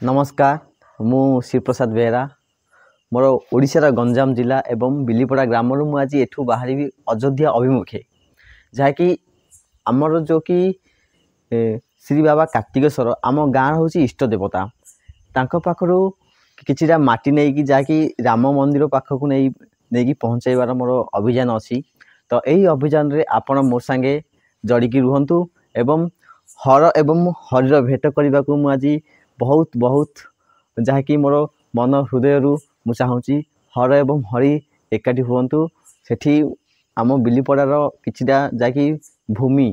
नमस्कार मु शिवप्रसाद बेहरा मोर ओडिशार गंजाम जिला एवं बिलीपड़ा ग्राम आज एठू बाहर अयोध्या अभिमुखे जहाँकि आमर जो कि श्री बाबा कार्तिकेश्वर आम गाँव हूँ इष्ट देवता पाखर किछिटा माटी नहीं कि जहाँकि राम मंदिर पाखक नहीं पहुँचाइबार मोर अभियान अच्छी तो यही अभियान रे आपण मो सांगे जड़िकी रुहतु एवं हर एवं हरिर भेट करने को मुझे बहुत बहुत जहाँकि मोर मन हृदय मु चाहूँगी हर एवं हरि एकाठी हुंतु सेठी आम बिलीपड़ार किछिटा जहाँकि भूमि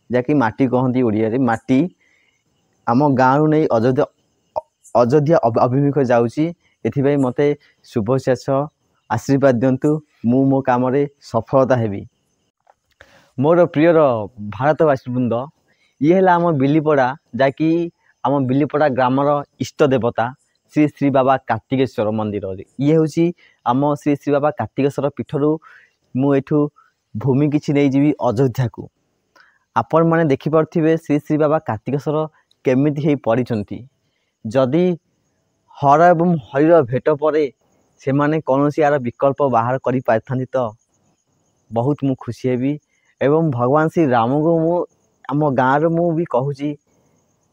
जहाँकि माटी कहती ओडिया रे माटी आम गाँव नहीं अयोध्या अभिमुखे जाऊँगी एथिपाई मते शुभशेष आशीर्वाद दिंतु मु मो काम रे सफलता हेबी। मोर प्रियर भारतवासी वृंद ये है आम बिलीपड़ा जहाँकि आम बिलीपड़ा ग्रामर इष्ट देवता श्री श्री बाबा कार्तिकेश्वर मंदिर ये हूँ आम श्री श्री बाबा कार्तिकेश्वर पीठरू मुठू भूमि किसी नहीं जीवी अयोध्या को आपण मैंने देखिपे श्री श्री बाबा कार्तिकेश्वर केमिति हो पड़ी जदि हर एवं हरिर भेट पर से माने कौन यार विकल्प बाहर कर पारि तो बहुत मु खुशी हेबी एवं भगवान श्री राम को मु आम गाँव मु भी कहूँ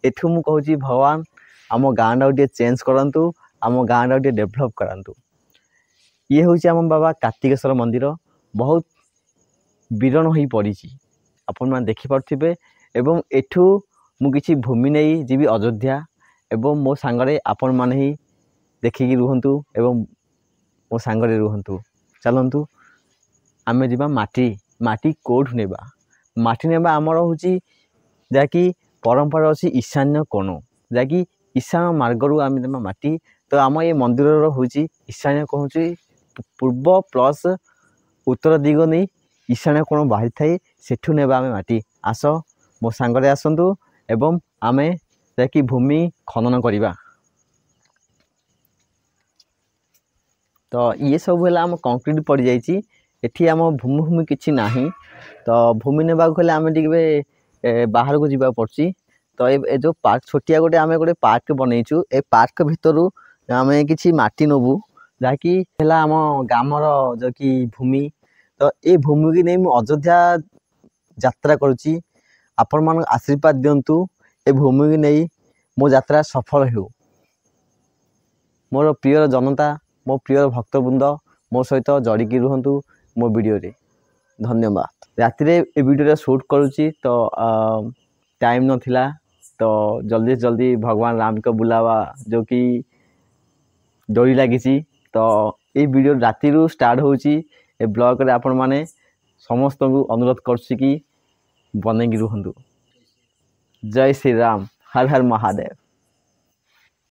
एठू मु कहूँ भगवान आम गाँ टे चेंज करंतु आम गाँ टे डेभलप करंतु। ये हूँ आम बाबा कार्तिकेश्वर मंदिर बहुत विरण हो पड़ी आपण मैंने देखिपे एवं एठू मु किछि भूमि नहीं जीवी अयोध्या एवं मो सांगरे आपण माने ही देखिकी रुहंतु एवं मो सांगरे रुहंतु चलंतु आमे जीवा माटी कोठू नेबा माटी नेबा आमर हूँ जहाँकि परंपरा अच्छी ईशान्य कोण जहाँकि ईशान मार्गरू आम देमा माटी तो आम ये मंदिर हूँ ईशान्य कहूँ पूर्व प्लस उत्तर दिग नहीं ईशान्य कोण बाहरी थाए सेठू नेबा आमे माटी आस मो सांगरे आसंतु एवं आमे जहाँकि भूमि खनन करिबा। तो ये सब है आम कंक्रीट पड़ जाइए एठी आम भूमि किछि नाही तो भूमि नेबा गले आमे टिके बाहर को जीवा पड़ची तो ए जो पार्क छोटिया गोटे आमे गोटे पार्क बनईचु ए पार्क भितरु आमे किछि माटी नबु जाकि हैला आम ग्रामर जो कि भूमि तो ए भूमि की नहीं मु अयोध्या यात्रा करुच्ची आपण मान आशीर्वाद दिंतु ए भूमि की नहीं मो यात्रा सफल हो। मोर प्रिय जनता मो प्रिय भक्तवृंद मो सहित जड़िकी रुहतु मो वीडियो रे धन्यवाद। राति रे ए वीडियो रे शूट करुच्ची तो टाइम नथिला तो जल्दी जल्दी भगवान राम को बुलावा जो कि डोरी लगी तो ये वीडियो राति रू स्टार्ट होची ए ब्लॉग रे आपण माने समस्त को अनुरोध करछि कि बनेगी रुहंतु। जय श्री राम हर हर महादेव।